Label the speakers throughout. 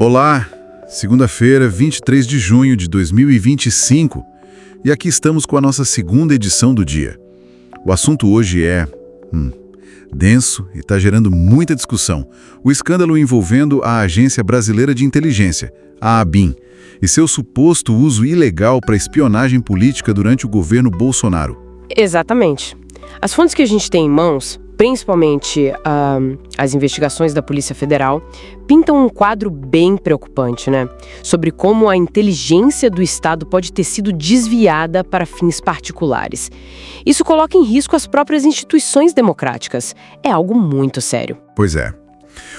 Speaker 1: Olá, segunda-feira, 23 de junho de 2025, e aqui estamos com a nossa segunda edição do dia. O assunto hoje é denso e está gerando muita discussão. O escândalo envolvendo a Agência Brasileira de Inteligência, a ABIN, e seu suposto uso ilegal para espionagem política durante o governo Bolsonaro.
Speaker 2: Exatamente. As fontes que a gente tem em mãos, principalmente as investigações da Polícia Federal, pintam um quadro bem preocupante, né? Sobre como a inteligência do Estado pode ter sido desviada para fins particulares. Isso coloca em risco as próprias instituições democráticas. É algo muito sério.
Speaker 1: Pois é.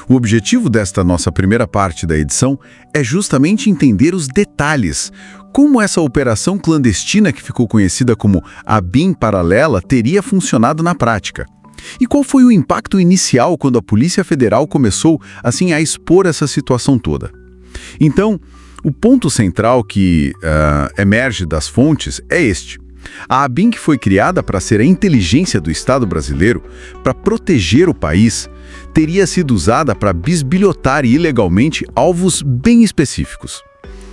Speaker 1: O objetivo desta nossa primeira parte da edição é justamente entender os detalhes. Como essa operação clandestina que ficou conhecida como ABIN Paralela teria funcionado na prática. E qual foi o impacto inicial quando a Polícia Federal começou, assim, a expor essa situação toda? Então, o ponto central que emerge das fontes é este. A ABIN, que foi criada para ser a inteligência do Estado brasileiro, para proteger o país, teria sido usada para bisbilhotar ilegalmente alvos bem específicos.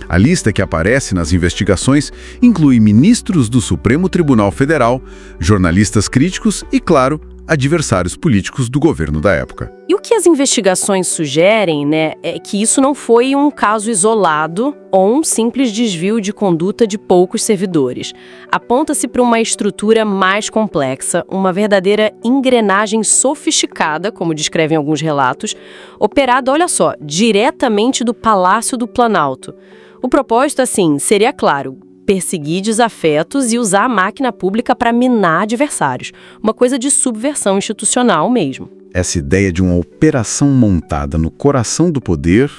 Speaker 1: A lista que aparece nas investigações inclui ministros do Supremo Tribunal Federal, jornalistas críticos e, claro, adversários políticos do governo da época.
Speaker 2: E o que as investigações sugerem, né, é que isso não foi um caso isolado ou um simples desvio de conduta de poucos servidores. Aponta-se para uma estrutura mais complexa, uma verdadeira engrenagem sofisticada, como descrevem alguns relatos, operada, olha só, diretamente do Palácio do Planalto. O propósito, assim, seria claro: perseguir desafetos e usar a máquina pública para minar adversários. Uma coisa de subversão institucional mesmo.
Speaker 1: Essa ideia de uma operação montada no coração do poder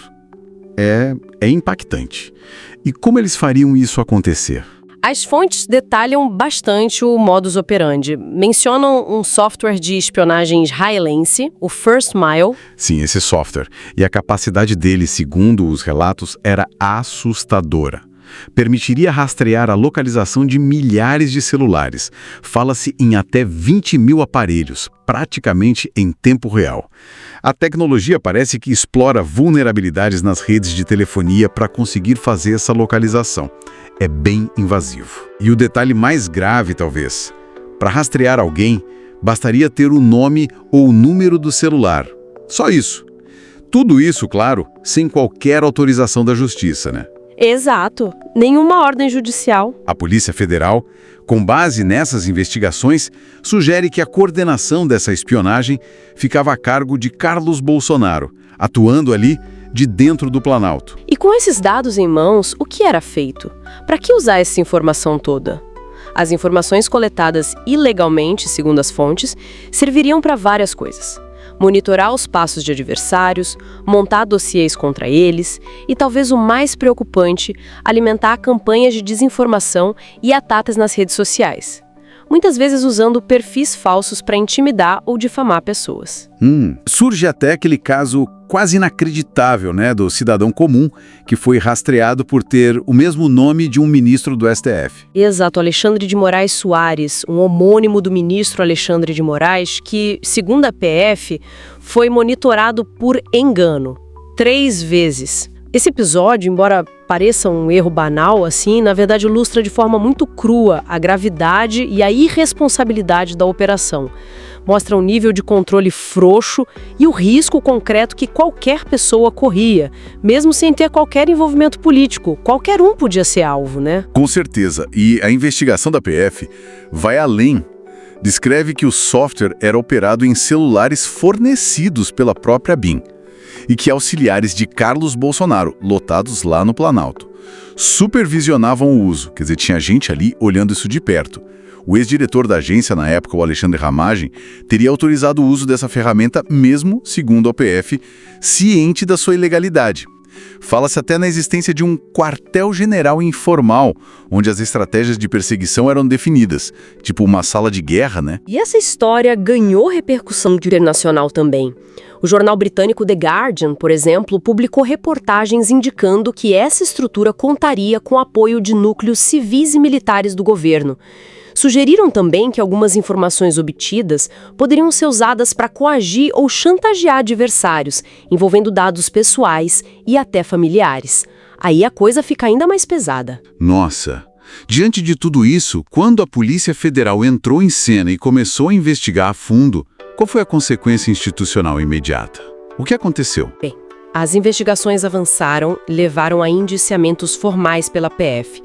Speaker 1: é impactante. E como eles fariam isso acontecer?
Speaker 2: As fontes detalham bastante o modus operandi. Mencionam um software de espionagem israelense, o First Mile.
Speaker 1: Sim, esse software. E a capacidade dele, segundo os relatos, era assustadora. Permitiria rastrear a localização de milhares de celulares. Fala-se em até 20 mil aparelhos, praticamente em tempo real. A tecnologia parece que explora vulnerabilidades nas redes de telefonia para conseguir fazer essa localização. É bem invasivo. E o detalhe mais grave, talvez: para rastrear alguém, bastaria ter o nome ou o número do celular. Só isso. Tudo isso, claro, sem qualquer autorização da justiça, né?
Speaker 2: Exato. Nenhuma ordem judicial.
Speaker 1: A Polícia Federal, com base nessas investigações, sugere que a coordenação dessa espionagem ficava a cargo de Carlos Bolsonaro, atuando ali de dentro do Planalto.
Speaker 2: E com esses dados em mãos, o que era feito? Para que usar essa informação toda? As informações coletadas ilegalmente, segundo as fontes, serviriam para várias coisas: monitorar os passos de adversários, montar dossiês contra eles e, talvez o mais preocupante, alimentar campanhas de desinformação e ataques nas redes sociais. Muitas vezes usando perfis falsos para intimidar ou difamar pessoas.
Speaker 1: Surge até aquele caso quase inacreditável, né, do cidadão comum que foi rastreado por ter o mesmo nome de um ministro do STF.
Speaker 2: Exato, Alexandre de Moraes Soares, um homônimo do ministro Alexandre de Moraes, que, segundo a PF, foi monitorado por engano 3 vezes. Esse episódio, embora pareça um erro banal, assim, na verdade ilustra de forma muito crua a gravidade e a irresponsabilidade da operação. Mostra um nível de controle frouxo e o risco concreto que qualquer pessoa corria, mesmo sem ter qualquer envolvimento político. Qualquer um podia ser alvo, né?
Speaker 1: Com certeza. E a investigação da PF vai além. Descreve que o software era operado em celulares fornecidos pela própria ABIN e que auxiliares de Carlos Bolsonaro, lotados lá no Planalto, supervisionavam o uso. Quer dizer, tinha gente ali olhando isso de perto. O ex-diretor da agência na época, o Alexandre Ramagem, teria autorizado o uso dessa ferramenta mesmo, segundo a PF, ciente da sua ilegalidade. Fala-se até na existência de um quartel-general informal, onde as estratégias de perseguição eram definidas, tipo uma sala de guerra, né?
Speaker 2: E essa história ganhou repercussão internacional também. O jornal britânico The Guardian, por exemplo, publicou reportagens indicando que essa estrutura contaria com o apoio de núcleos civis e militares do governo. Sugeriram também que algumas informações obtidas poderiam ser usadas para coagir ou chantagear adversários, envolvendo dados pessoais e até familiares. Aí a coisa fica ainda mais pesada.
Speaker 1: Nossa! Diante de tudo isso, quando a Polícia Federal entrou em cena e começou a investigar a fundo, qual foi a consequência institucional imediata? O que aconteceu?
Speaker 2: Bem, as investigações avançaram e levaram a indiciamentos formais pela PF.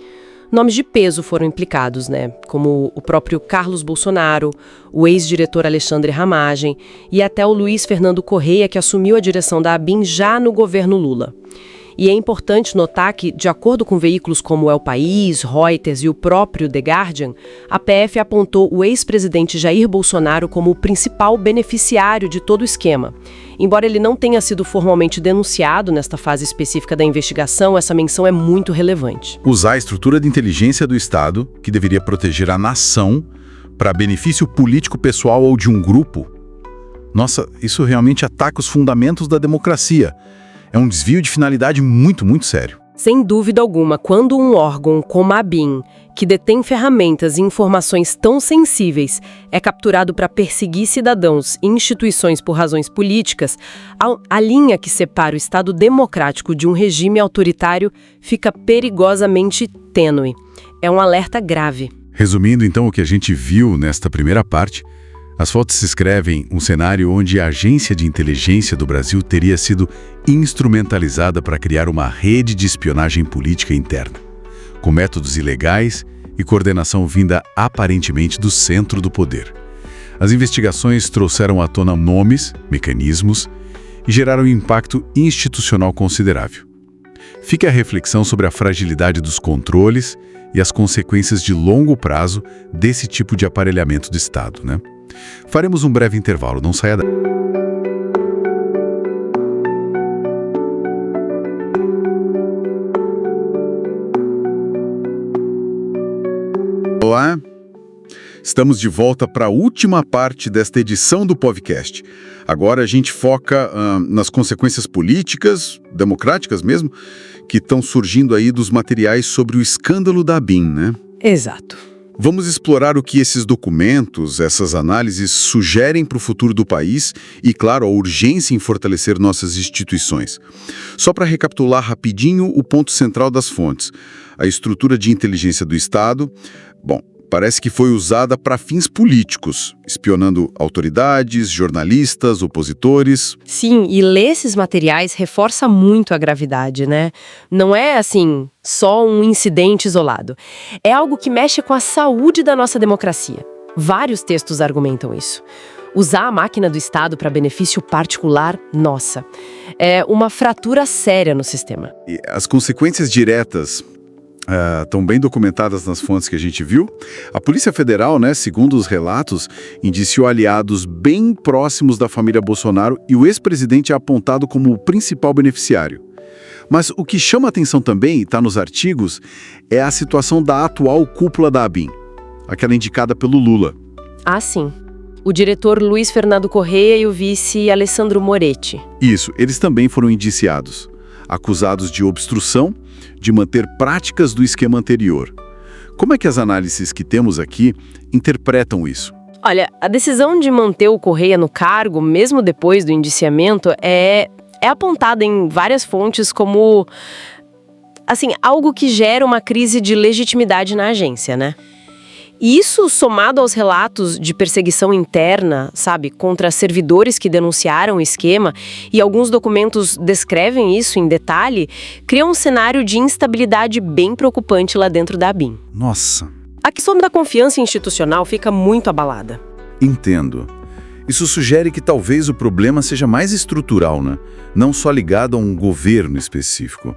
Speaker 2: Nomes de peso foram implicados, como o próprio Carlos Bolsonaro, o ex-diretor Alexandre Ramagem e até o Luiz Fernando Correia, que assumiu a direção da ABIN já no governo Lula. E é importante notar que, de acordo com veículos como El País, Reuters e o próprio The Guardian, a PF apontou o ex-presidente Jair Bolsonaro como o principal beneficiário de todo o esquema. Embora ele não tenha sido formalmente denunciado nesta fase específica da investigação, essa menção é muito relevante.
Speaker 1: Usar a estrutura de inteligência do Estado, que deveria proteger a nação, para benefício político pessoal ou de um grupo? Nossa, isso realmente ataca os fundamentos da democracia. É um desvio de finalidade muito, muito sério.
Speaker 2: Sem dúvida alguma, quando um órgão como a ABIN, que detém ferramentas e informações tão sensíveis, é capturado para perseguir cidadãos e instituições por razões políticas, a linha que separa o Estado democrático de um regime autoritário fica perigosamente tênue. É um alerta grave.
Speaker 1: Resumindo, então, o que a gente viu nesta primeira parte, as fotos descrevem um cenário onde a Agência de Inteligência do Brasil teria sido instrumentalizada para criar uma rede de espionagem política interna, com métodos ilegais e coordenação vinda aparentemente do centro do poder. As investigações trouxeram à tona nomes, mecanismos e geraram um impacto institucional considerável. Fica a reflexão sobre a fragilidade dos controles e as consequências de longo prazo desse tipo de aparelhamento do Estado, Faremos um breve intervalo, não saia daí. Olá, estamos de volta para a última parte desta edição do podcast. Agora a gente foca nas consequências políticas, democráticas mesmo, que estão surgindo aí dos materiais sobre o escândalo da ABIN,
Speaker 2: Exato.
Speaker 1: Vamos explorar o que esses documentos, essas análises sugerem para o futuro do país e, claro, a urgência em fortalecer nossas instituições. Só para recapitular rapidinho o ponto central das fontes. A estrutura de inteligência do Estado, parece que foi usada para fins políticos, espionando autoridades, jornalistas, opositores.
Speaker 2: Sim, e ler esses materiais reforça muito a gravidade, Não é, só um incidente isolado. É algo que mexe com a saúde da nossa democracia. Vários textos argumentam isso. Usar a máquina do Estado para benefício particular, é uma fratura séria no sistema.
Speaker 1: E as consequências diretas estão bem documentadas nas fontes que a gente viu. A Polícia Federal, segundo os relatos, indiciou aliados bem próximos da família Bolsonaro e o ex-presidente é apontado como o principal beneficiário. Mas o que chama atenção também, e está nos artigos, é a situação da atual cúpula da ABIN, aquela indicada pelo Lula.
Speaker 2: Ah, sim. O diretor Luiz Fernando Correia e o vice Alessandro Moretti.
Speaker 1: Isso, eles também foram indiciados, acusados de obstrução, de manter práticas do esquema anterior. Como é que as análises que temos aqui interpretam isso?
Speaker 2: Olha, a decisão de manter o Correia no cargo, mesmo depois do indiciamento, é apontada em várias fontes como, algo que gera uma crise de legitimidade na agência, E isso, somado aos relatos de perseguição interna, contra servidores que denunciaram o esquema, e alguns documentos descrevem isso em detalhe, cria um cenário de instabilidade bem preocupante lá dentro da ABIN.
Speaker 1: Nossa!
Speaker 2: A questão da confiança institucional fica muito abalada.
Speaker 1: Entendo. Isso sugere que talvez o problema seja mais estrutural, não só ligado a um governo específico.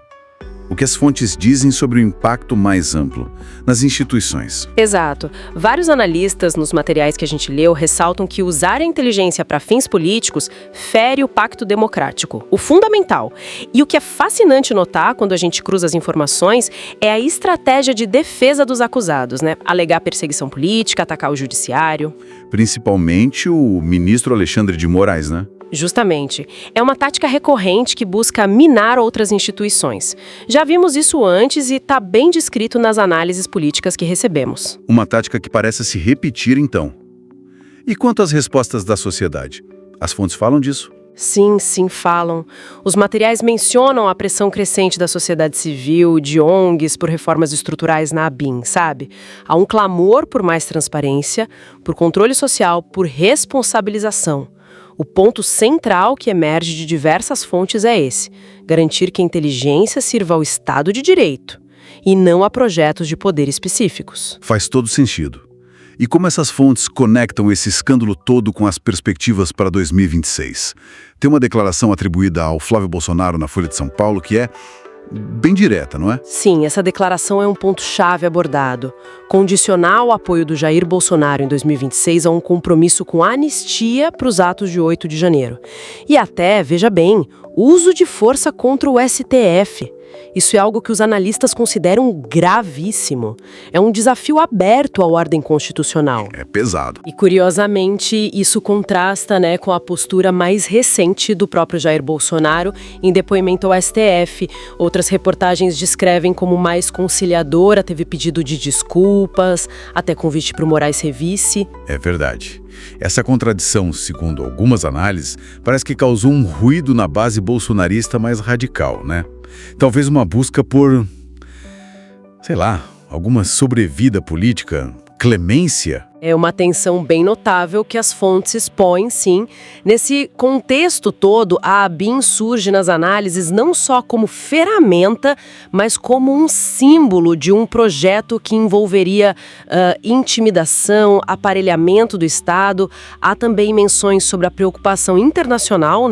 Speaker 1: O que as fontes dizem sobre o impacto mais amplo nas instituições.
Speaker 2: Exato. Vários analistas nos materiais que a gente leu ressaltam que usar a inteligência para fins políticos fere o pacto democrático, o fundamental. E o que é fascinante notar quando a gente cruza as informações é a estratégia de defesa dos acusados, Alegar perseguição política, atacar o judiciário.
Speaker 1: Principalmente o ministro Alexandre de Moraes,
Speaker 2: Justamente. É uma tática recorrente que busca minar outras instituições. Já vimos isso antes e está bem descrito nas análises políticas que recebemos.
Speaker 1: Uma tática que parece se repetir, então. E quanto às respostas da sociedade? As fontes falam disso?
Speaker 2: Sim, falam. Os materiais mencionam a pressão crescente da sociedade civil, de ONGs, por reformas estruturais na ABIN, sabe? Há um clamor por mais transparência, por controle social, por responsabilização. O ponto central que emerge de diversas fontes é esse: garantir que a inteligência sirva ao Estado de Direito e não a projetos de poder específicos.
Speaker 1: Faz todo sentido. E como essas fontes conectam esse escândalo todo com as perspectivas para 2026? Tem uma declaração atribuída ao Flávio Bolsonaro na Folha de São Paulo que é bem direta, não é?
Speaker 2: Sim, essa declaração é um ponto-chave abordado. Condicionar o apoio do Jair Bolsonaro em 2026 a um compromisso com anistia para os atos de 8 de janeiro. E até, veja bem, uso de força contra o STF. Isso é algo que os analistas consideram gravíssimo. É um desafio aberto à ordem constitucional.
Speaker 1: É pesado.
Speaker 2: E, curiosamente, isso contrasta, com a postura mais recente do próprio Jair Bolsonaro em depoimento ao STF. Outras reportagens descrevem como mais conciliadora, teve pedido de desculpas, até convite para o Moraes Revice.
Speaker 1: É verdade. Essa contradição, segundo algumas análises, parece que causou um ruído na base bolsonarista mais radical, né? Talvez uma busca por, alguma sobrevida política, clemência.
Speaker 2: É uma tensão bem notável que as fontes expõem, sim. Nesse contexto todo, a ABIN surge nas análises não só como ferramenta, mas como um símbolo de um projeto que envolveria intimidação, aparelhamento do Estado. Há também menções sobre a preocupação internacional,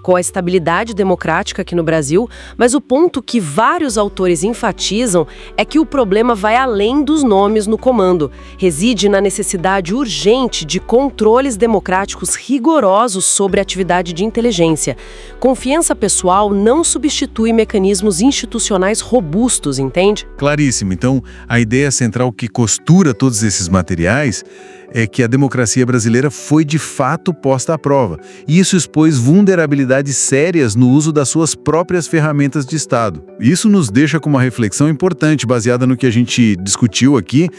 Speaker 2: com a estabilidade democrática aqui no Brasil, mas o ponto que vários autores enfatizam é que o problema vai além dos nomes no comando. Reside na necessidade urgente de controles democráticos rigorosos sobre a atividade de inteligência. Confiança pessoal não substitui mecanismos institucionais robustos, entende?
Speaker 3: Claríssimo. Então, a ideia central que costura todos esses materiais é que a democracia brasileira foi de fato posta à prova. E isso expôs vulnerabilidades sérias no uso das suas próprias ferramentas de Estado. Isso nos deixa com uma reflexão importante, baseada no que a gente discutiu aqui.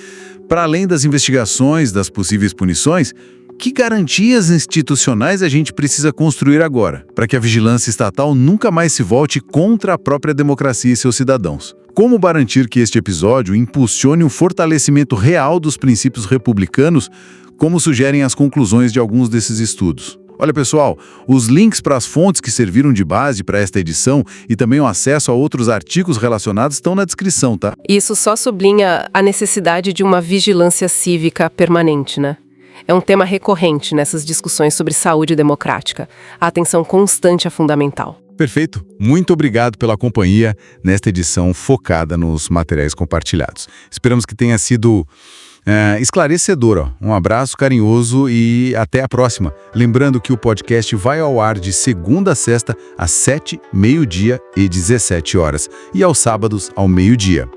Speaker 3: Para além das investigações, das possíveis punições, que garantias institucionais a gente precisa construir agora, para que a vigilância estatal nunca mais se volte contra a própria democracia e seus cidadãos? Como garantir que este episódio impulsione um fortalecimento real dos princípios republicanos, como sugerem as conclusões de alguns desses estudos? Olha, pessoal, os links para as fontes que serviram de base para esta edição e também o acesso a outros artigos relacionados estão na descrição, tá?
Speaker 2: Isso só sublinha a necessidade de uma vigilância cívica permanente, É um tema recorrente nessas discussões sobre saúde democrática. A atenção constante é fundamental.
Speaker 3: Perfeito. Muito obrigado pela companhia nesta edição focada nos materiais compartilhados. Esperamos que tenha sido esclarecedor. Um abraço carinhoso e até a próxima. Lembrando que o podcast vai ao ar de segunda a sexta, às 7, meio-dia e 17 horas. E aos sábados, ao meio-dia.